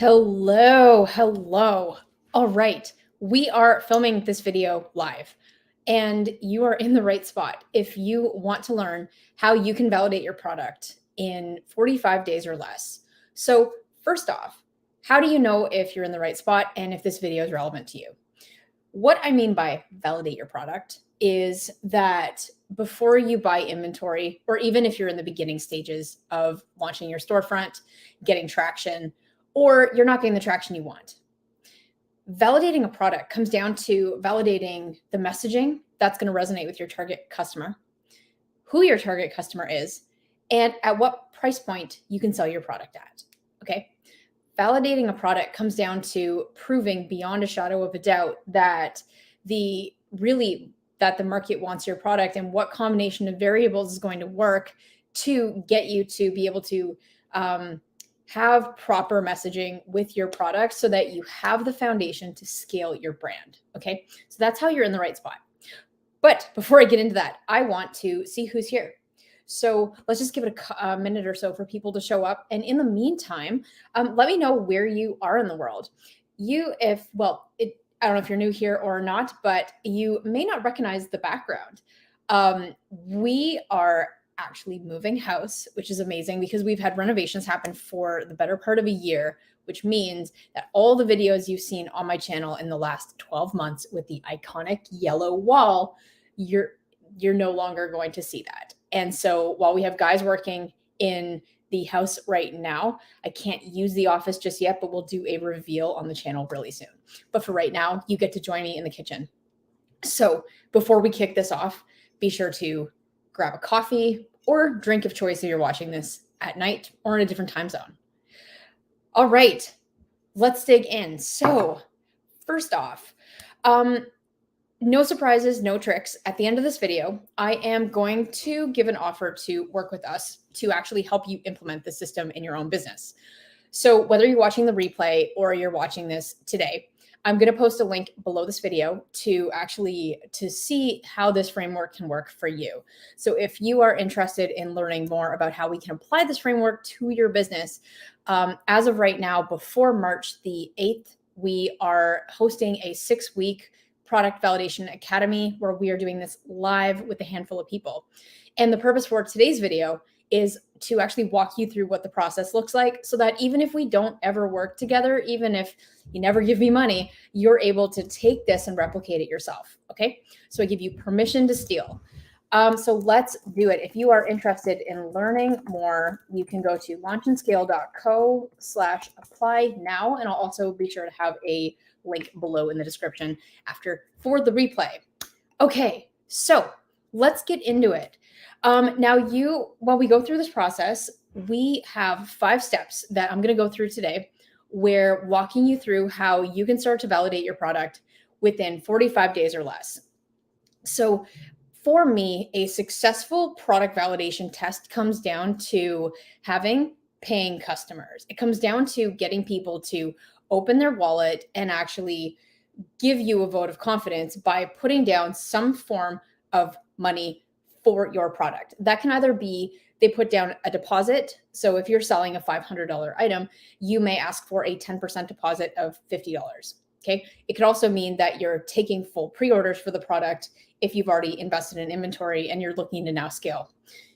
Hello. All right, we are filming this video live, and you are in the right spot if you want to learn how you can validate your product in 45 days or less. So, first off, how do you know if you're in the right spot and if this video is relevant to you? What I mean by validate your product is that before you buy inventory, or even if you're in the beginning stages of launching your storefront, getting traction, or you're not getting the traction you want, validating a product comes down to validating the messaging that's going to resonate with your target customer, who your target customer is, and at what price point you can sell your product at. Okay. Validating a product comes down to proving beyond a shadow of a doubt that the market wants your product and what combination of variables is going to work to get you to be able to have proper messaging with your product so that you have the foundation to scale your brand. Okay, so that's how you're in the right spot. But before I get into that, I want to see who's here. So let's just give it a minute or so for people to show up. And in the meantime, let me know where you are in the world. I don't know if you're new here or not, but you may not recognize the background. We are actually moving house, which is amazing because we've had renovations happen for the better part of a year, which means that all the videos you've seen on my channel in the last 12 months with the iconic yellow wall, you're no longer going to see that. And so while we have guys working in the house right now, I can't use the office just yet, but we'll do a reveal on the channel really soon. But for right now, you get to join me in the kitchen. So before we kick this off, be sure to grab a coffee or drink of choice if you're watching this at night or in a different time zone. All right, let's dig in. So first off, no surprises, no tricks. At the end of this video, I am going to give an offer to work with us to actually help you implement the system in your own business. So whether you're watching the replay or you're watching this today, I'm going to post a link below this video to see how this framework can work for you. So if you are interested in learning more about how we can apply this framework to your business, as of right now, before March the 8th, we are hosting a 6-week Product Validation Academy where we are doing this live with a handful of people. And the purpose for today's video is to actually walk you through what the process looks like so that even if we don't ever work together, even if you never give me money, you're able to take this and replicate it yourself. Okay. So I give you permission to steal. So let's do it. If you are interested in learning more, you can go to launchandscale.co/apply now. And I'll also be sure to have a link below in the description for the replay. Okay, so let's get into it. While we go through this process, we have 5 steps that I'm going to go through today. We're walking you through how you can start to validate your product within 45 days or less. So for me, a successful product validation test comes down to having paying customers. It comes down to getting people to open their wallet and actually give you a vote of confidence by putting down some form of money for your product. That can either be they put down a deposit. So if you're selling a $500 item, you may ask for a 10% deposit of $50. Okay. It could also mean that you're taking full pre-orders for the product if you've already invested in inventory and you're looking to now scale.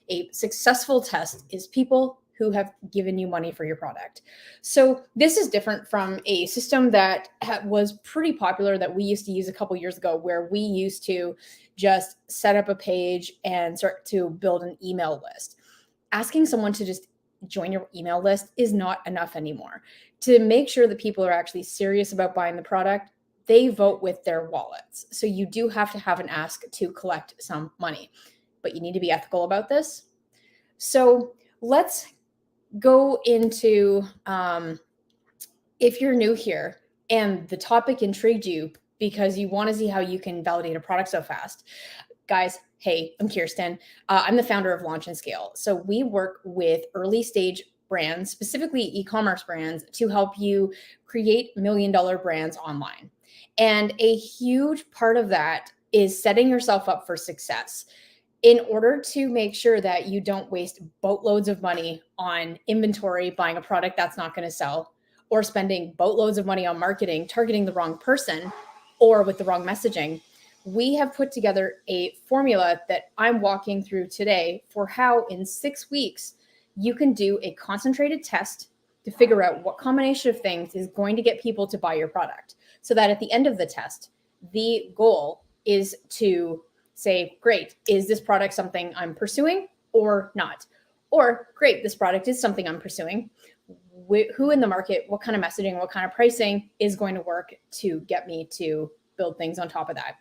A successful test is people who have given you money for your product. So this is different from a system that was pretty popular that we used to use a couple years ago, where we used to just set up a page and start to build an email list. Asking someone to just join your email list is not enough anymore. To make sure that people are actually serious about buying the product, they vote with their wallets. So you do have to have an ask to collect some money, but you need to be ethical about this. So let's go into, if you're new here and the topic intrigued you because you want to see how you can validate a product so fast. Guys, hey, I'm Khierstyn. I'm the founder of Launch and Scale. So we work with early stage brands, specifically e-commerce brands, to help you create $1 million brands online. And a huge part of that is setting yourself up for success. In order to make sure that you don't waste boatloads of money on inventory, buying a product that's not going to sell, or spending boatloads of money on marketing, targeting the wrong person, or with the wrong messaging, we have put together a formula that I'm walking through today for how in 6 weeks you can do a concentrated test to figure out what combination of things is going to get people to buy your product, so that at the end of the test, the goal is to say, great, is this product something I'm pursuing or not? Or great, this product is something I'm pursuing. Who in the market, what kind of messaging, what kind of pricing is going to work to get me to build things on top of that?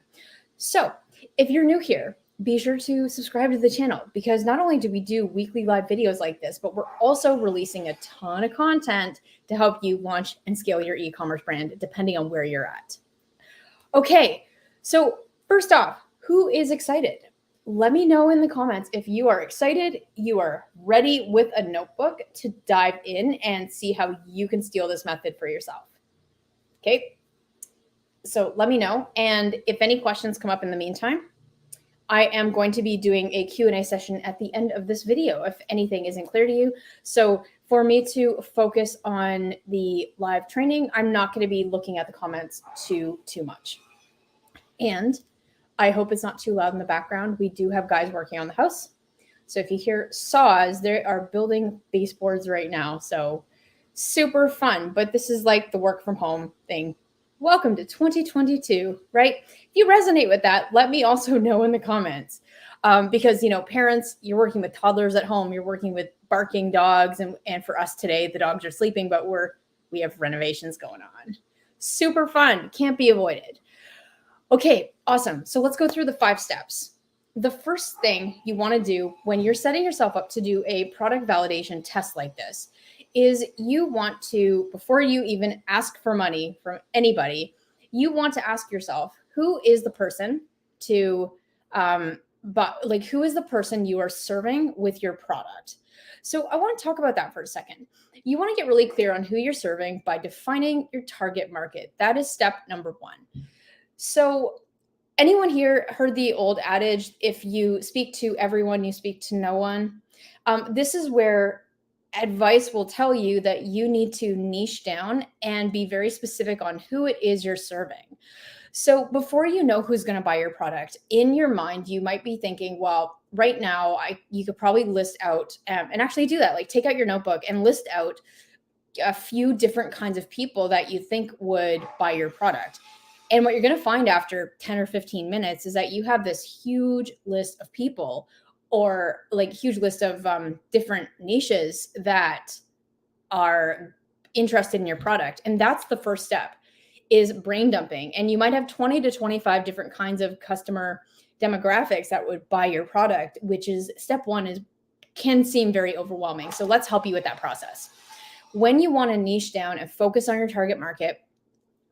So if you're new here, be sure to subscribe to the channel, because not only do we do weekly live videos like this, but we're also releasing a ton of content to help you launch and scale your e-commerce brand, depending on where you're at. Okay, so first off, who is excited? Let me know in the comments if you are excited, you are ready with a notebook to dive in and see how you can steal this method for yourself. Okay, so let me know. And if any questions come up in the meantime, I am going to be doing a Q&A session at the end of this video if anything isn't clear to you. So for me to focus on the live training, I'm not going to be looking at the comments too much. And I hope it's not too loud in the background. We do have guys working on the house. So if you hear saws, they are building baseboards right now. So super fun, but this is like the work from home thing. Welcome to 2022, right? If you resonate with that, let me also know in the comments. Because, you know, parents, you're working with toddlers at home, you're working with barking dogs. And for us today, the dogs are sleeping, but we have renovations going on. Super fun, can't be avoided. Okay, awesome. So let's go through the 5 steps. The first thing you want to do when you're setting yourself up to do a product validation test like this is you want to, before you even ask for money from anybody, you want to ask yourself, who is the person who is the person you are serving with your product? So I want to talk about that for a second. You want to get really clear on who you're serving by defining your target market. That is step number 1. So anyone here heard the old adage, if you speak to everyone, you speak to no one? This is where advice will tell you that you need to niche down and be very specific on who it is you're serving. So before you know who's going to buy your product, in your mind, you might be thinking, well, right now, you could probably list out and actually do that. Like take out your notebook and list out a few different kinds of people that you think would buy your product. And what you're going to find after 10 or 15 minutes is that you have this huge list of people, or like huge list of different niches that are interested in your product. And that's the first step, is brain dumping. And you might have 20 to 25 different kinds of customer demographics that would buy your product, which is step 1 can seem very overwhelming. So let's help you with that process. When you want to niche down and focus on your target market,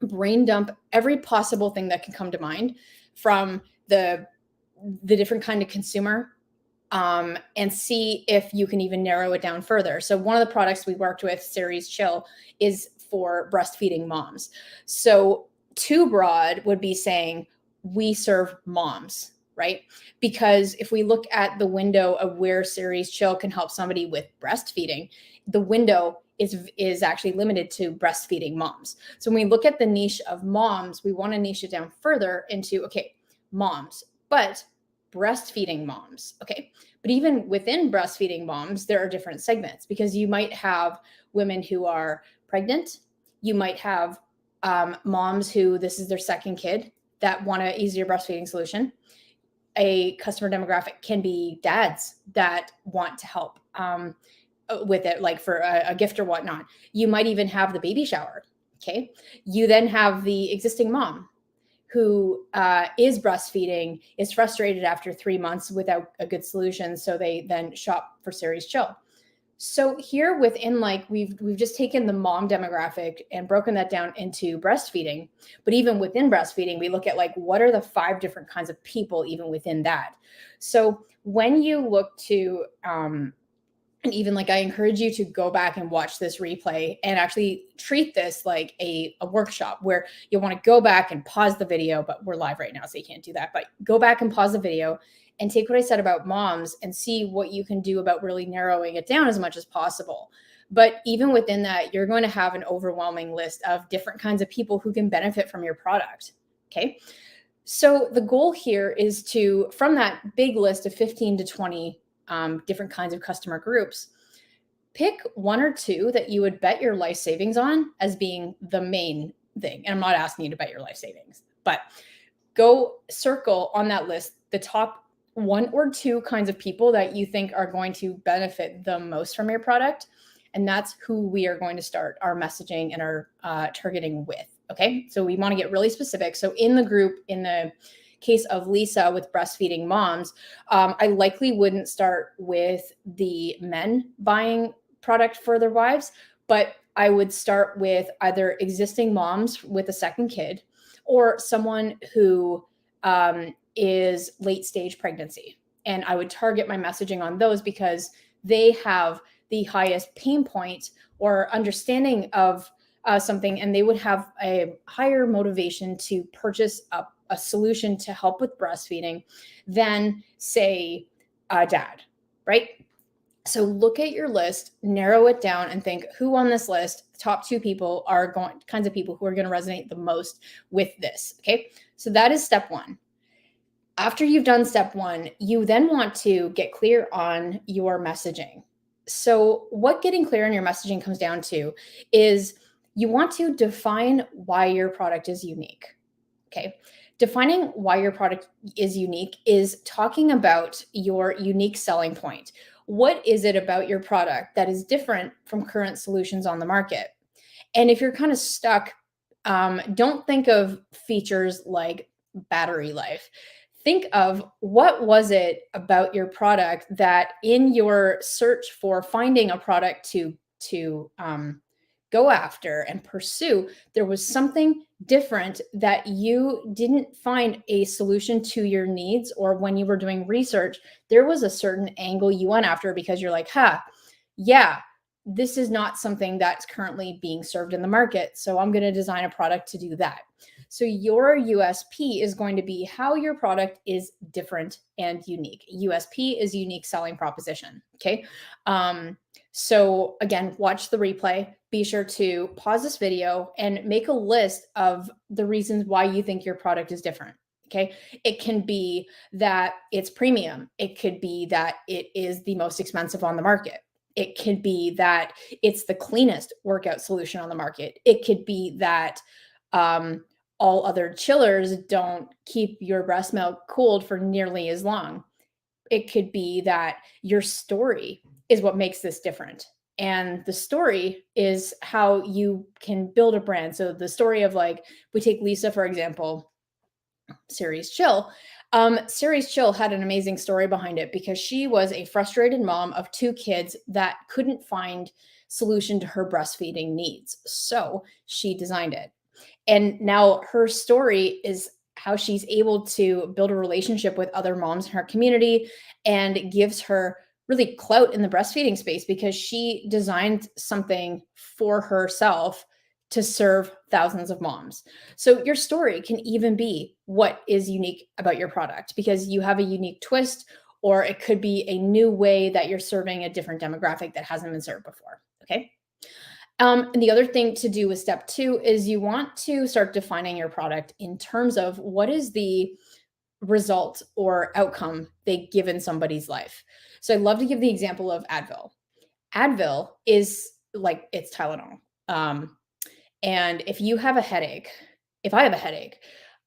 brain dump every possible thing that can come to mind from the different kind of consumer, and see if you can even narrow it down further. So one of the products we worked with, Series Chill, is for breastfeeding moms. So too broad would be saying we serve moms, right? Because if we look at the window of where Series Chill can help somebody with breastfeeding, the window is actually limited to breastfeeding moms. So when we look at the niche of moms, we want to niche it down further into, okay, moms, but breastfeeding moms. Okay. But even within breastfeeding moms, there are different segments, because you might have women who are pregnant. You might have moms who this is their second kid that want an easier breastfeeding solution. A customer demographic can be dads that want to help with it, like for a gift or whatnot. You might even have the baby shower. Okay. You then have the existing mom who is breastfeeding, is frustrated after 3 months without a good solution. So they then shop for Series Chill. So here within, like, we've just taken the mom demographic and broken that down into breastfeeding. But even within breastfeeding, we look at like, what are the 5 different kinds of people even within that? So when you look to, and even like, I encourage you to go back and watch this replay and actually treat this like a workshop, where you want to go back and pause the video, but we're live right now, so you can't do that. But go back and pause the video and take what I said about moms and see what you can do about really narrowing it down as much as possible. But even within that, you're going to have an overwhelming list of different kinds of people who can benefit from your product. Okay. So the goal here is to, from that big list of 15 to 20 different kinds of customer groups, pick one or two that you would bet your life savings on as being the main thing. And I'm not asking you to bet your life savings, but go circle on that list the top one or two kinds of people that you think are going to benefit the most from your product. And that's who we are going to start our messaging and our targeting with. Okay. So we want to get really specific. So in the group, in the case of Lisa with breastfeeding moms, I likely wouldn't start with the men buying product for their wives, but I would start with either existing moms with a second kid or someone who is late stage pregnancy. And I would target my messaging on those because they have the highest pain point or understanding of something, and they would have a higher motivation to purchase a solution to help with breastfeeding than, say, a dad, right? So look at your list, narrow it down, and think who on this list, top two people, are kinds of people who are going to resonate the most with this. Okay. So that is step one. After you've done step one, you then want to get clear on your messaging. So what getting clear on your messaging comes down to is you want to define why your product is unique. Okay. Defining why your product is unique is talking about your unique selling point. What is it about your product that is different from current solutions on the market? And if you're kind of stuck, don't think of features like battery life. Think of what was it about your product that in your search for finding a product to go after and pursue, there was something different that you didn't find a solution to your needs, or when you were doing research, there was a certain angle you went after because you're like, yeah, this is not something that's currently being served in the market. So I'm going to design a product to do that. So your USP is going to be how your product is different and unique. USP is unique selling proposition. Okay. So again, watch the replay. Be sure to pause this video and make a list of the reasons why you think your product is different. Okay. It can be that it's premium. It could be that it is the most expensive on the market. It could be that it's the cleanest workout solution on the market. It could be that all other chillers don't keep your breast milk cooled for nearly as long. It could be that your story is what makes this different. And the story is how you can build a brand. So the story of, like, we take Lisa, for example, Series Chill. Series Chill had an amazing story behind it because she was a frustrated mom of two kids that couldn't find solution to her breastfeeding needs. So she designed it. And now her story is how she's able to build a relationship with other moms in her community, and gives her really clout in the breastfeeding space because she designed something for herself to serve thousands of moms. So your story can even be what is unique about your product because you have a unique twist, or it could be a new way that you're serving a different demographic that hasn't been served before. Okay. And the other thing to do with step two is you want to start defining your product in terms of what is the result or outcome they give in somebody's life. So I love to give the example of Advil. Advil is like, it's Tylenol. And if you have a headache, if I have a headache,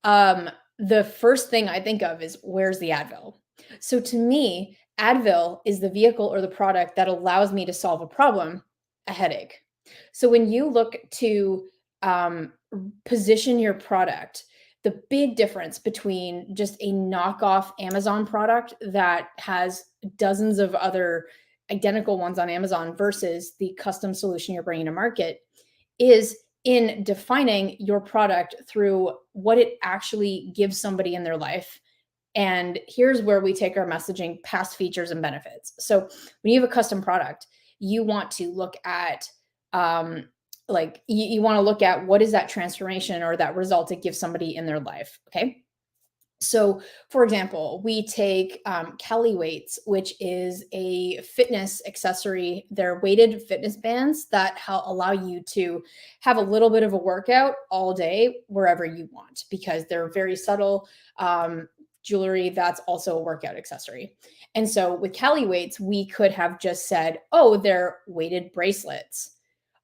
the first thing I think of is, where's the Advil? So to me, Advil is the vehicle or the product that allows me to solve a problem, a headache. So when you look to position your product, the big difference between just a knockoff Amazon product that has dozens of other identical ones on Amazon versus the custom solution you're bringing to market is in defining your product through what it actually gives somebody in their life. And here's where we take our messaging past features and benefits. So when you have a custom product, you want to look at you want to look at what is that transformation or that result it gives somebody in their life. Okay. So, for example, we take Cali weights, which is a fitness accessory. They're weighted fitness bands that allow you to have a little bit of a workout all day wherever you want, because they're very subtle jewelry that's also a workout accessory. And so with Cali weights, we could have just said, oh, they're weighted bracelets.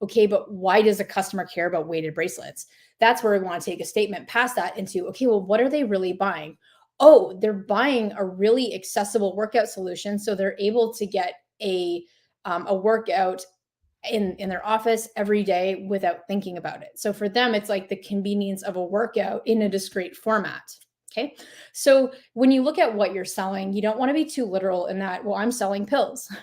Okay, but why does a customer care about weighted bracelets? That's where we want to take a statement past that into, okay, well, what are they really buying? Oh, they're buying a really accessible workout solution, so they're able to get a workout in their office every day without thinking about it. So for them, it's like the convenience of a workout in a discrete format. Okay. So when you look at what you're selling, you don't want to be too literal in that, well, I'm selling pills.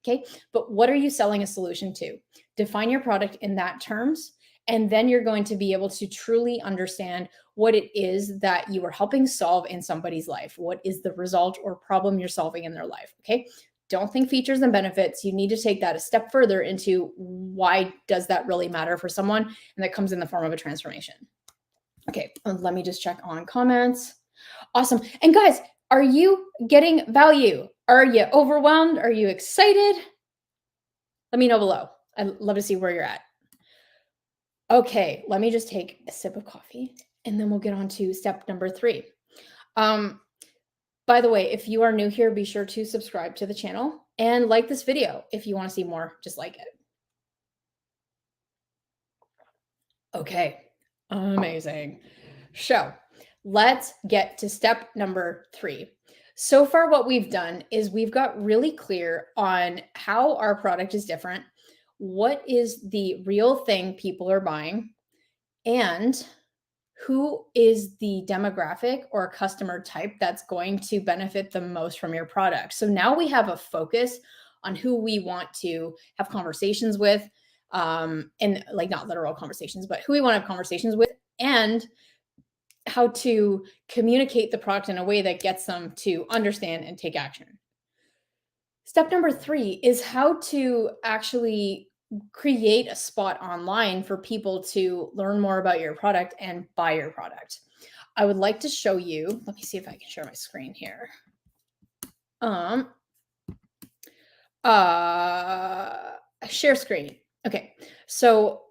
Okay. But what are you selling a solution to? Define your product in that terms. And then you're going to be able to truly understand what it is that you are helping solve in somebody's life. What is the result or problem you're solving in their life? Okay. Don't think features and benefits. You need to take that a step further into why does that really matter for someone? And that comes in the form of a transformation. Okay. Let me just check on comments. Awesome. And guys, are you getting value? Are you overwhelmed? Are you excited? Let me know below. I'd love to see where you're at. Okay, let me just take a sip of coffee and then we'll get on to step number 3. By the way, if you are new here, be sure to subscribe to the channel and like this video if you want to see more just like it. Okay, amazing. So let's get to step number 3. So far, what we've done is we've got really clear on how our product is different, what is the real thing people are buying, and who is the demographic or customer type that's going to benefit the most from your product. So now we have a focus on who we want to have conversations with, and like not literal conversations, but who we want to have conversations with, and how to communicate the product in a way that gets them to understand and take action. Step number 3 is how to actually create a spot online for people to learn more about your product and buy your product. I would like to show you, let me see if I can share my screen here. Share screen. Okay, so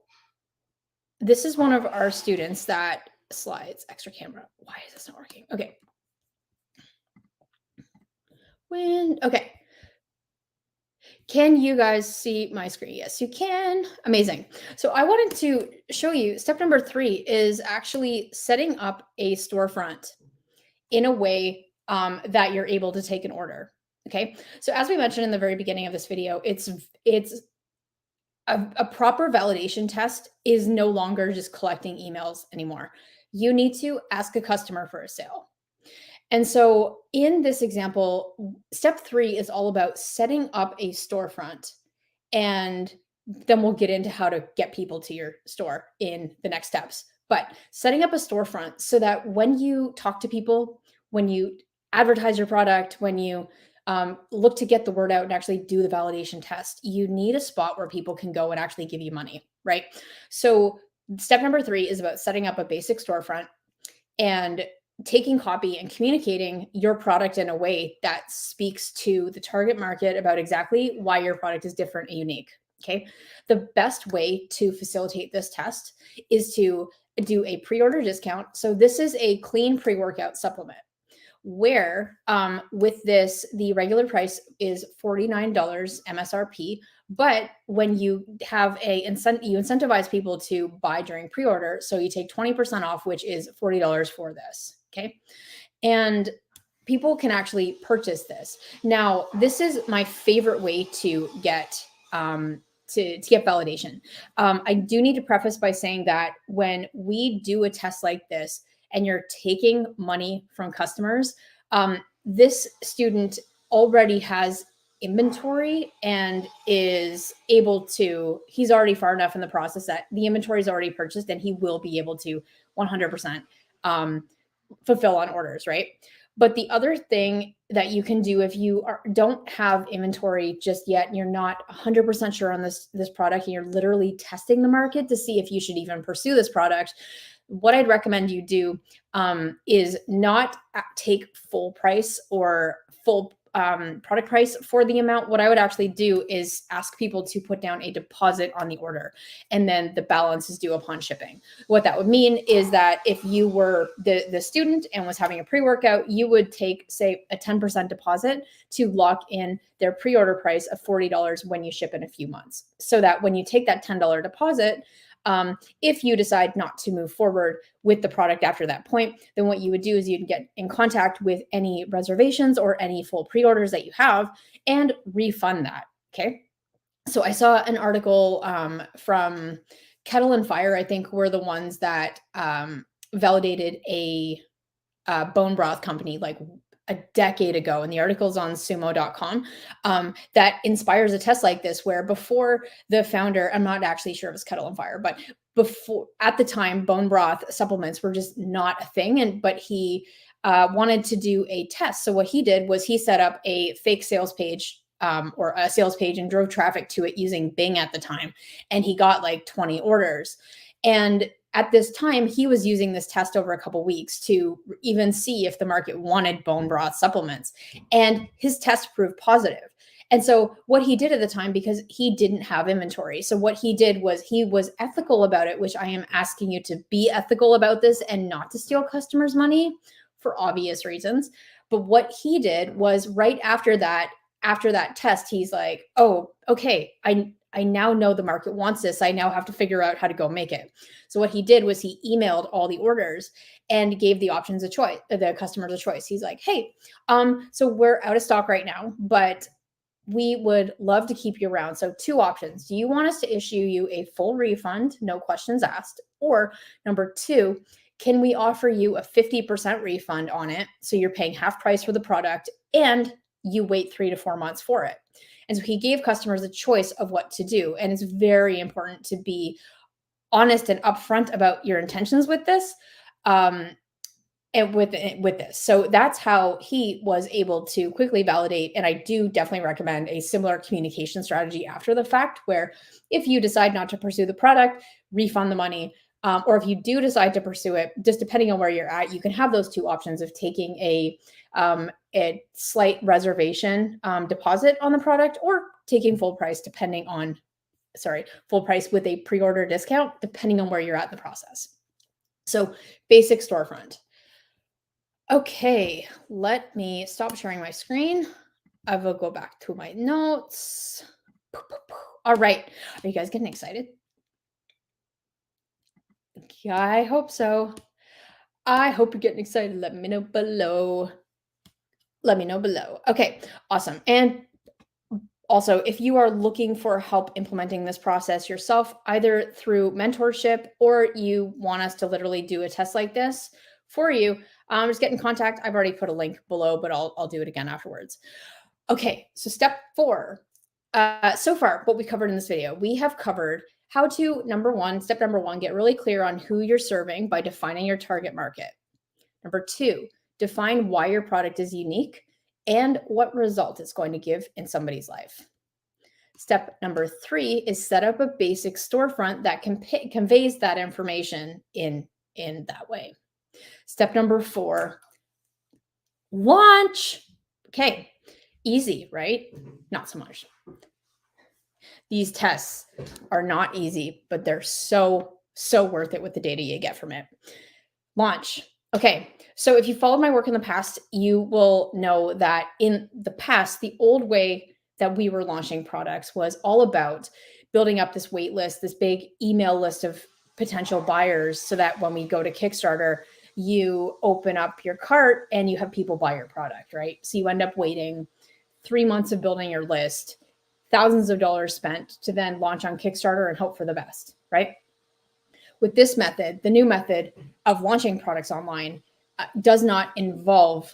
this is one of our students that slides, extra camera. Why is this not working? Okay. Okay. Can you guys see my screen? Yes, you can. Amazing. So I wanted to show you step number 3 is actually setting up a storefront in a way that you're able to take an order. Okay. So as we mentioned in the very beginning of this video, it's a proper validation test is no longer just collecting emails anymore. You need to ask a customer for a sale. And so in this example, step 3 is all about setting up a storefront. And then we'll get into how to get people to your store in the next steps. But setting up a storefront so that when you talk to people, when you advertise your product, when you look to get the word out and actually do the validation test, you need a spot where people can go and actually give you money, right? So step number 3 is about setting up a basic storefront and taking copy and communicating your product in a way that speaks to the target market about exactly why your product is different and unique. Okay. The best way to facilitate this test is to do a pre-order discount. So this is a clean pre-workout supplement where with this, the regular price is $49 MSRP. But when you have you incentivize people to buy during pre-order. So you take 20% off, which is $40 for this. Okay. And people can actually purchase this. Now, this is my favorite way to get to get validation. I do need to preface by saying that when we do a test like this and you're taking money from customers, this student already has inventory and is able to, he's already far enough in the process that the inventory is already purchased and he will be able to 100% fulfill on orders, right? But the other thing that you can do if you don't have inventory just yet, and you're not 100% sure on this product, and you're literally testing the market to see if you should even pursue this product, what I'd recommend you do is not take full price or full product price for the amount. What I would actually do is ask people to put down a deposit on the order, and then the balance is due upon shipping. What that would mean is that if you were the student and was having a pre-workout, you would take, say, a 10% deposit to lock in their pre-order price of $40 when you ship in a few months. So that when you take that $10 deposit, if you decide not to move forward with the product after that point, then what you would do is you'd get in contact with any reservations or any full pre-orders that you have and refund that. Okay. So I saw an article from Kettle and Fire, I think, were the ones that validated a bone broth company like a decade ago, and the article's on sumo.com, that inspires a test like this, where before the founder, I'm not actually sure if it's Kettle and Fire, but before, at the time, bone broth supplements were just not a thing. But he wanted to do a test. So what he did was he set up a fake sales page or a sales page and drove traffic to it using Bing at the time. And he got like 20 orders. And at this time, he was using this test over a couple weeks to even see if the market wanted bone broth supplements. And his test proved positive. And so what he did at the time, because he didn't have inventory, so what he did was he was ethical about it, which I am asking you to be ethical about this and not to steal customers' money for obvious reasons. But what he did was right after that test, he's like, oh, okay, I now know the market wants this. I now have to figure out how to go make it. So what he did was he emailed all the orders and gave the options a choice, the customers a choice. He's like, hey, so we're out of stock right now, but we would love to keep you around. So 2 options. Do you want us to issue you a full refund, no questions asked? Or number 2, can we offer you a 50% refund on it? So you're paying half price for the product and you wait 3 to 4 months for it. And so he gave customers a choice of what to do. And it's very important to be honest and upfront about your intentions with this. And with this. So that's how he was able to quickly validate. And I do definitely recommend a similar communication strategy after the fact, where if you decide not to pursue the product, refund the money. Or if you do decide to pursue it, just depending on where you're at, you can have those 2 options of taking a slight reservation deposit on the product, or taking full price, full price with a pre-order discount, depending on where you're at in the process. So basic storefront. Okay, let me stop sharing my screen. I will go back to my notes. All right, are you guys getting excited? Yeah, I hope so. I hope you're getting excited. Let me know below. Okay, awesome. And also, if you are looking for help implementing this process yourself, either through mentorship or you want us to literally do a test like this for you, just get in contact. I've already put a link below, but I'll do it again afterwards. Okay, so step 4. So far, what we covered in this video, we have covered how to, step number one, get really clear on who you're serving by defining your target market. Number 2, define why your product is unique and what result it's going to give in somebody's life. Step number 3 is set up a basic storefront that conveys that information in that way. Step number 4, launch. Okay, easy, right? Not so much. These tests are not easy, but they're so worth it with the data you get from it. Launch. Okay, so if you followed my work in the past, you will know that in the past, the old way that we were launching products was all about building up this wait list, this big email list of potential buyers, so that when we go to Kickstarter, you open up your cart and you have people buy your product, right? So you end up waiting 3 months of building your list, thousands of dollars spent to then launch on Kickstarter and hope for the best, right? With this method, the new method of launching products online does not involve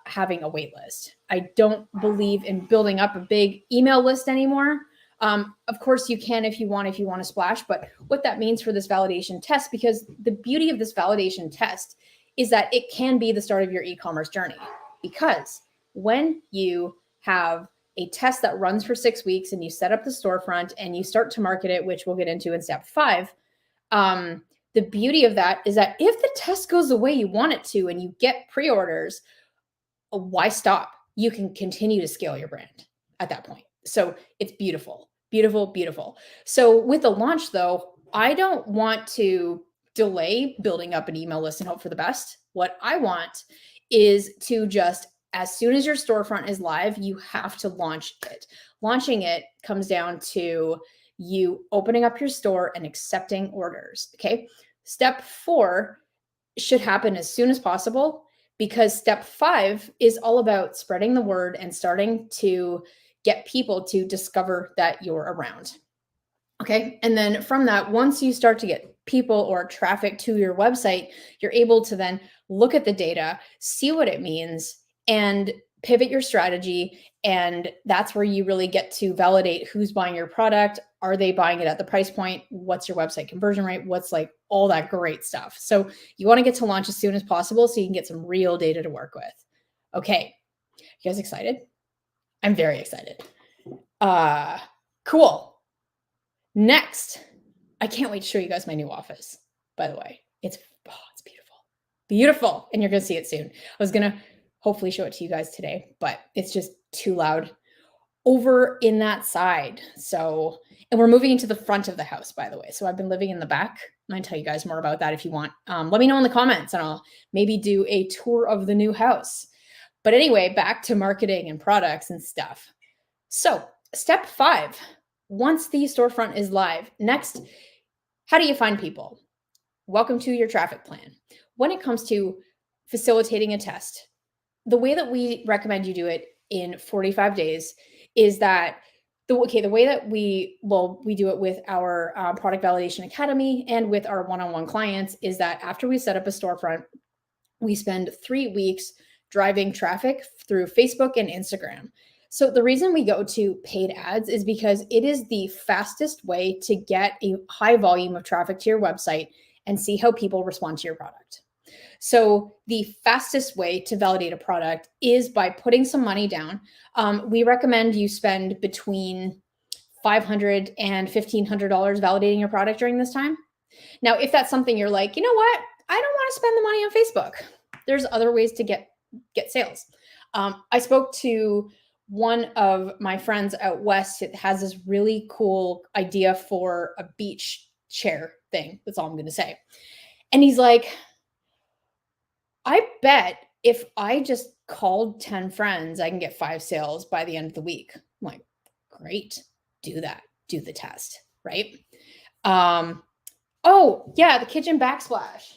having a wait list. I don't believe in building up a big email list anymore. Of course, you can if you want to splash, but what that means for this validation test, because the beauty of this validation test is that it can be the start of your e-commerce journey. Because when you have a test that runs for 6 weeks and you set up the storefront and you start to market it, which we'll get into in step 5, The beauty of that is that if the test goes the way you want it to and you get pre-orders, why stop? You can continue to scale your brand at that point. So it's beautiful, beautiful, beautiful. So with the launch though, I don't want to delay building up an email list and hope for the best. What I want is to just, as soon as your storefront is live, you have to launch it. Launching it comes down to you opening up your store and accepting orders. Okay. Step 4 should happen as soon as possible, because step 5 is all about spreading the word and starting to get people to discover that you're around. Okay. And then from that, once you start to get people or traffic to your website, you're able to then look at the data, see what it means, and pivot your strategy. And that's where you really get to validate who's buying your product. Are they buying it at the price point? What's your website conversion rate? What's like all that great stuff. So you want to get to launch as soon as possible so you can get some real data to work with. Okay. You guys excited? I'm very excited. Cool. Next, I can't wait to show you guys my new office, by the way. It's beautiful. Beautiful. And you're going to see it soon. I was going to hopefully show it to you guys today, but it's just too loud over in that side. So, and we're moving into the front of the house, by the way. So I've been living in the back. I might tell you guys more about that if you want. Let me know in the comments and I'll maybe do a tour of the new house. But anyway, back to marketing and products and stuff. So step 5, once the storefront is live, next, how do you find people? Welcome to your traffic plan. When it comes to facilitating a test, the way that we recommend you do it in 45 days is that the way that we do it with our Product Validation Academy and with our one-on-one clients is that after we set up a storefront, we spend 3 weeks driving traffic through Facebook and Instagram. So the reason we go to paid ads is because it is the fastest way to get a high volume of traffic to your website and see how people respond to your product. So the fastest way to validate a product is by putting some money down. We recommend you spend between $500 and $1,500 validating your product during this time. Now, if that's something you're like, you know what, I don't want to spend the money on Facebook. There's other ways to get sales. I spoke to one of my friends out west. It has this really cool idea for a beach chair thing. That's all I'm going to say. And he's like, I bet if I just called 10 friends, I can get 5 sales by the end of the week. I'm like, great, do that, do the test, right? Oh yeah, the kitchen backsplash.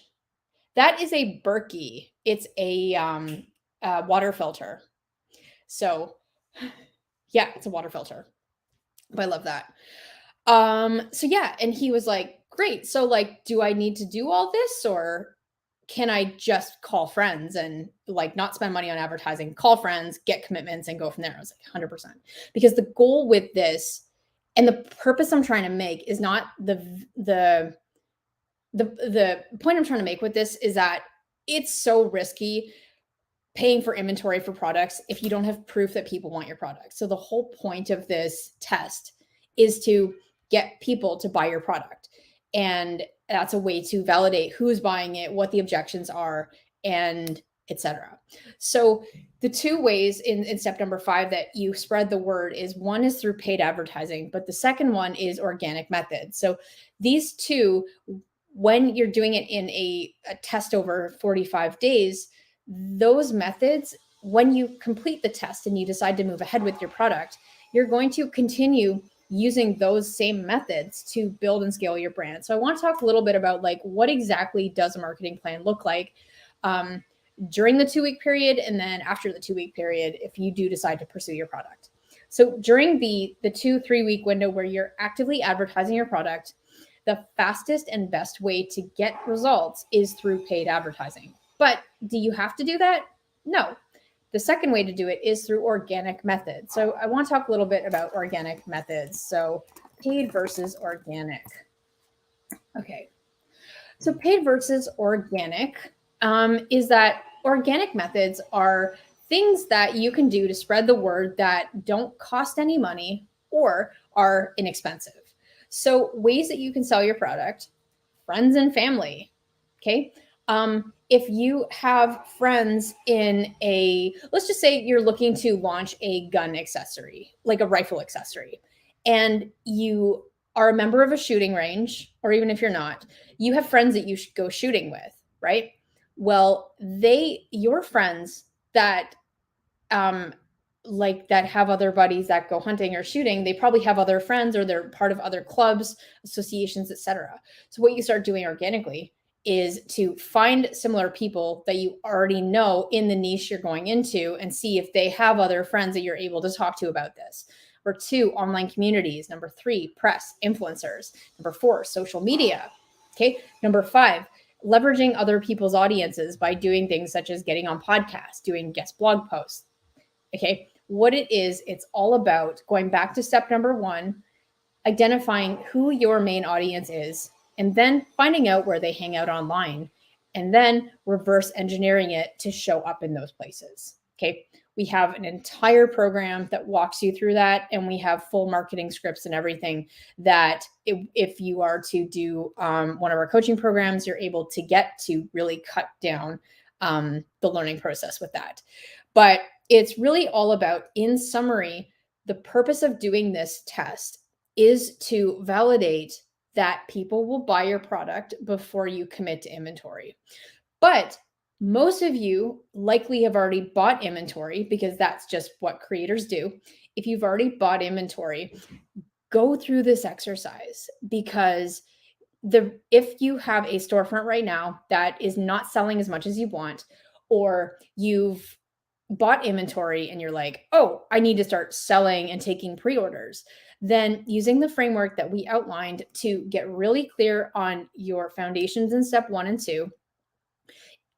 That is a Berkey. It's a water filter. So yeah, it's a water filter. But I love that. So yeah, and he was like, great. So like, do I need to do all this, or can I just call friends and like not spend money on advertising, call friends, get commitments and go from there? I was like 100%. Because the goal with this and the purpose I'm trying to make is not the point I'm trying to make with this is that it's so risky paying for inventory for products if you don't have proof that people want your product. So the whole point of this test is to get people to buy your product. And that's a way to validate who's buying it, what the objections are, and etc. So the 2 ways in step number 5 that you spread the word is, one is through paid advertising, but the second one is organic methods. So these 2, when you're doing it in a test over 45 days, those methods, when you complete the test and you decide to move ahead with your product, you're going to continue using those same methods to build and scale your brand. So I want to talk a little bit about like what exactly does a marketing plan look like during the 2-week period, and then after the 2-week period, if you do decide to pursue your product. So during the 2-3 week window where you're actively advertising your product, the fastest and best way to get results is through paid advertising. But do you have to do that? No. The second way to do it is through organic methods. So I want to talk a little bit about organic methods. So paid versus organic. Okay. So paid versus organic is that organic methods are things that you can do to spread the word that don't cost any money or are inexpensive. So ways that you can sell your product friends and family. Okay. If you have friends in let's just say you're looking to launch a gun accessory, like a rifle accessory, and you are a member of a shooting range, or even if you're not, you have friends that you should go shooting with, right? Well, your friends that that have other buddies that go hunting or shooting, they probably have other friends or they're part of other clubs, associations, etc. So what you start doing organically is to find similar people that you already know in the niche you're going into and see if they have other friends that you're able to talk to about this. Number 2, online communities. Number 3, press, influencers. Number 4, social media. Okay. Number 5, leveraging other people's audiences by doing things such as getting on podcasts, doing guest blog posts. Okay. What it is, it's all about going back to step number 1, identifying who your main audience is, and then finding out where they hang out online, and then reverse engineering it to show up in those places. Okay. We have an entire program that walks you through that, and we have full marketing scripts and everything that if you are to do one of our coaching programs, you're able to get to really cut down the learning process with that. But it's really all about, in summary, the purpose of doing this test is to validate that people will buy your product before you commit to inventory. But most of you likely have already bought inventory because that's just what creators do. If you've already bought inventory, go through this exercise, because if you have a storefront right now that is not selling as much as you want, or you've bought inventory and you're like, oh, I need to start selling and taking pre-orders, then using the framework that we outlined to get really clear on your foundations in step 1 and 2,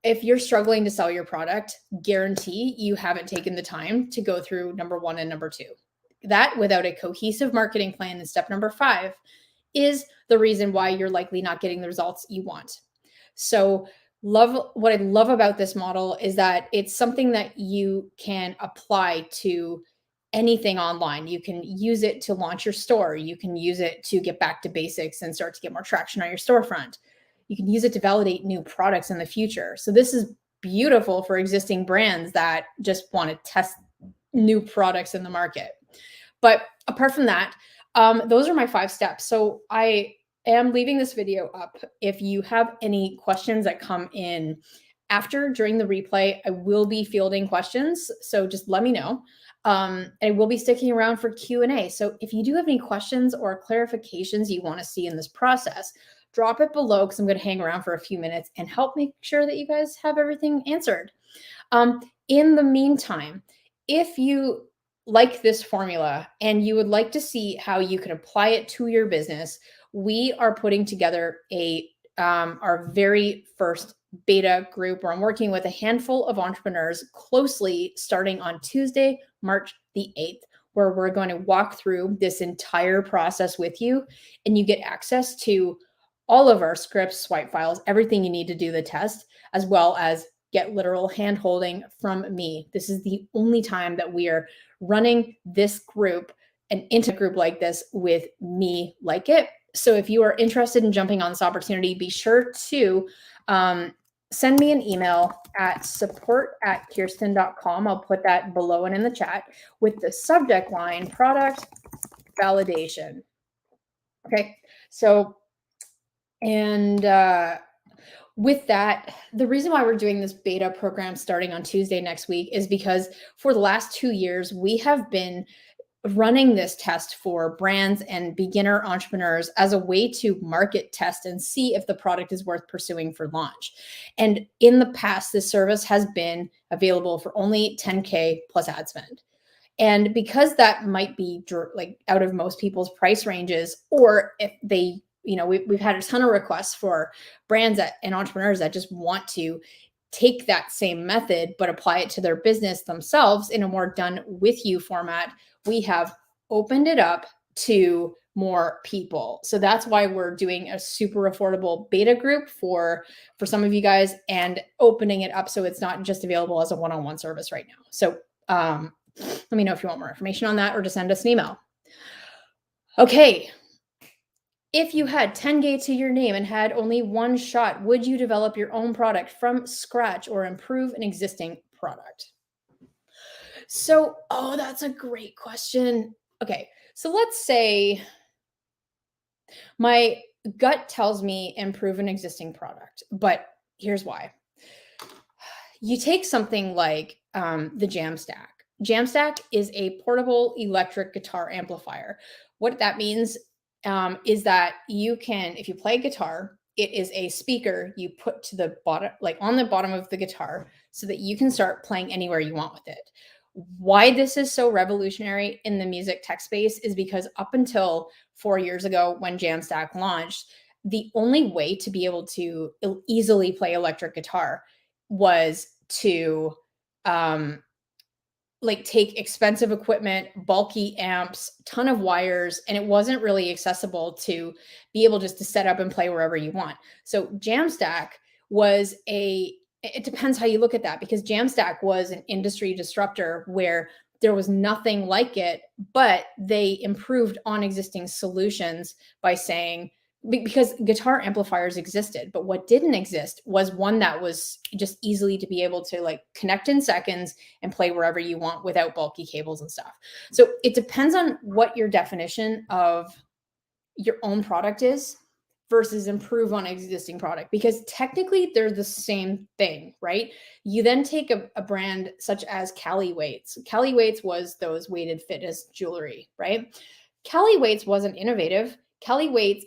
if you're struggling to sell your product, guarantee you haven't taken the time to go through number 1 and number 2. That, without a cohesive marketing plan in step number 5, is the reason why you're likely not getting the results you want. So what I love about this model is that it's something that you can apply to anything online. You can use it to launch your store. You can use it to get back to basics and start to get more traction on your storefront. You can use it to validate new products in the future. So this is beautiful for existing brands that just want to test new products in the market. But apart from that, those are my 5 steps. So I am leaving this video up. If you have any questions that come in during the replay, I will be fielding questions. So just let me know. I will be sticking around for Q&A. So if you do have any questions or clarifications you want to see in this process, drop it below, because I'm going to hang around for a few minutes and help make sure that you guys have everything answered. In the meantime, if you like this formula and you would like to see how you can apply it to your business, we are putting together our very first beta group, where I'm working with a handful of entrepreneurs closely starting on Tuesday, March the 8th, where we're going to walk through this entire process with you, and you get access to all of our scripts, swipe files, everything you need to do the test, as well as get literal hand holding from me. This is the only time that we are running this group, an intimate group like this, with me like it. So if you are interested in jumping on this opportunity, be sure to send me an email at support@khierstyn.com. I'll put that below and in the chat with the subject line, product validation. Okay. So, and with that, the reason why we're doing this beta program starting on Tuesday next week is because for the last 2 years, we have been running this test for brands and beginner entrepreneurs as a way to market test and see if the product is worth pursuing for launch. And in the past, this service has been available for only $10K plus ad spend. And because that might be like out of most people's price ranges, or if they, we've had a ton of requests for brands and entrepreneurs that just want to take that same method, but apply it to their business themselves in a more done with you format, we have opened it up to more people. So that's why we're doing a super affordable beta group for some of you guys, and opening it up so it's not just available as a one-on-one service right now. So let me know if you want more information on that, or just send us an email. Okay. If you had 10K to your name and had only one shot, would you develop your own product from scratch or improve an existing product? So, oh, that's a great question. Okay, so let's say my gut tells me improve an existing product, but here's why. You take something like the Jamstack. Jamstack is a portable electric guitar amplifier. What that means is that you can, if you play guitar, it is a speaker you put to the bottom, like on the bottom of the guitar, so that you can start playing anywhere you want with it. Why this is so revolutionary in the music tech space is because up until 4 years ago, when Jamstack launched, the only way to be able to easily play electric guitar was to um, like take expensive equipment, bulky amps, ton of wires, and it wasn't really accessible to be able just to set up and play wherever you want. So Jamstack was it depends how you look at that, because Jamstack was an industry disruptor where there was nothing like it, but they improved on existing solutions by saying, because guitar amplifiers existed, but what didn't exist was one that was just easily to be able to like connect in seconds and play wherever you want without bulky cables and stuff. So it depends on what your definition of your own product is versus improve on existing product, because technically they're the same thing, right? You then take a brand such as Cali Weights. Cali Weights was those weighted fitness jewelry, right? Cali Weights wasn't innovative. Cali Weights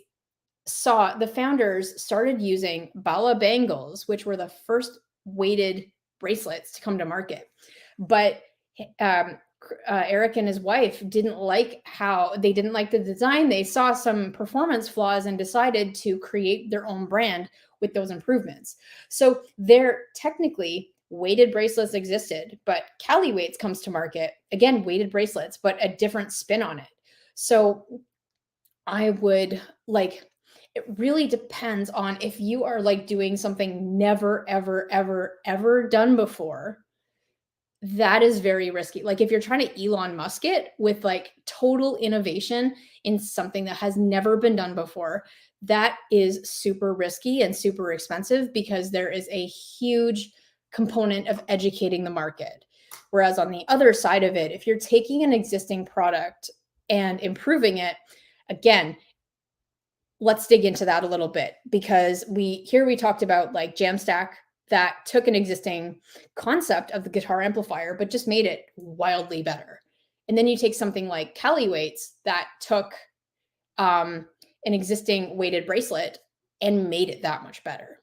saw the founders started using Bala bangles, which were the first weighted bracelets to come to market. But Eric and his wife didn't like the design. They saw some performance flaws and decided to create their own brand with those improvements. So they're technically weighted bracelets existed, but Cali Weights comes to market, again, weighted bracelets, but a different spin on it. So I would like, it really depends on if you are like doing something never, ever, ever, ever done before. That is very risky. Like if you're trying to Elon Musk it with like total innovation in something that has never been done before, that is super risky and super expensive, because there is a huge component of educating the market. Whereas on the other side of it, if you're taking an existing product and improving it, again, let's dig into that a little bit, because we talked about like Jamstack that took an existing concept of the guitar amplifier but just made it wildly better. And then you take something like Cali Weights that took an existing weighted bracelet and made it that much better.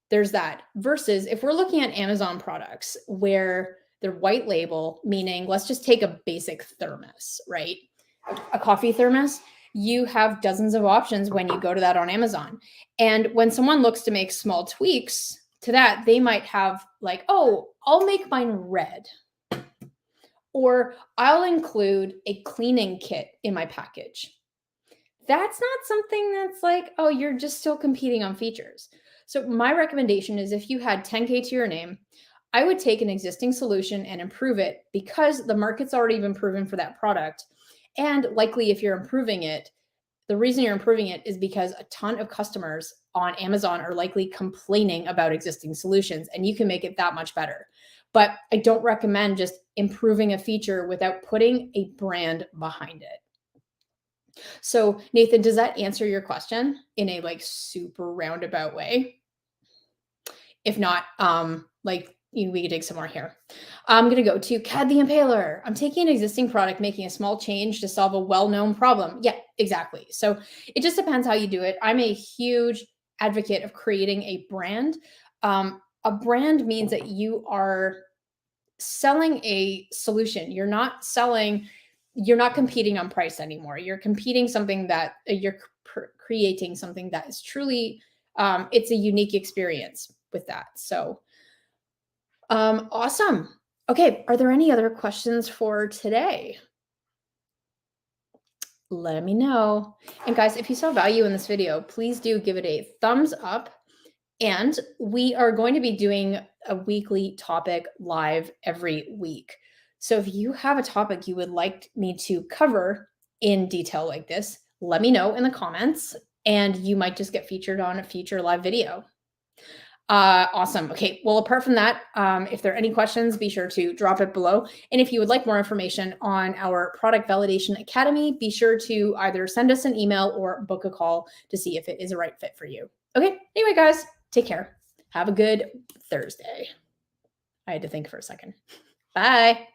There's that. Versus if we're looking at Amazon products where they're white label, meaning let's just take a basic thermos, right? A coffee thermos. You have dozens of options when you go to that on Amazon. And when someone looks to make small tweaks to that, they might have like, oh, I'll make mine red. Or I'll include a cleaning kit in my package. That's not something that's like, oh, you're just still competing on features. So my recommendation is, if you had 10K to your name, I would take an existing solution and improve it, because the market's already been proven for that product. And likely if you're improving it, the reason you're improving it is because a ton of customers on Amazon are likely complaining about existing solutions, and you can make it that much better. But I don't recommend just improving a feature without putting a brand behind it. So Nathan, does that answer your question in a like super roundabout way? If not, we could dig some more here. I'm going to go to Cad the Impaler. I'm taking an existing product, making a small change to solve a well-known problem. Yeah, exactly. So it just depends how you do it. I'm a huge advocate of creating a brand. A brand means that you are selling a solution. You're not competing on price anymore. You're competing something that you're creating something that is truly, it's a unique experience with that. So awesome. Okay. Are there any other questions for today? Let me know. And guys, if you saw value in this video, please do give it a thumbs up. And we are going to be doing a weekly topic live every week. So if you have a topic you would like me to cover in detail like this, let me know in the comments. and you might just get featured on a future live video. Awesome. Okay. Well, apart from that, if there are any questions, be sure to drop it below. And if you would like more information on our Product Validation Academy, be sure to either send us an email or book a call to see if it is a right fit for you. Okay. Anyway, guys, take care. Have a good Thursday. I had to think for a second. Bye.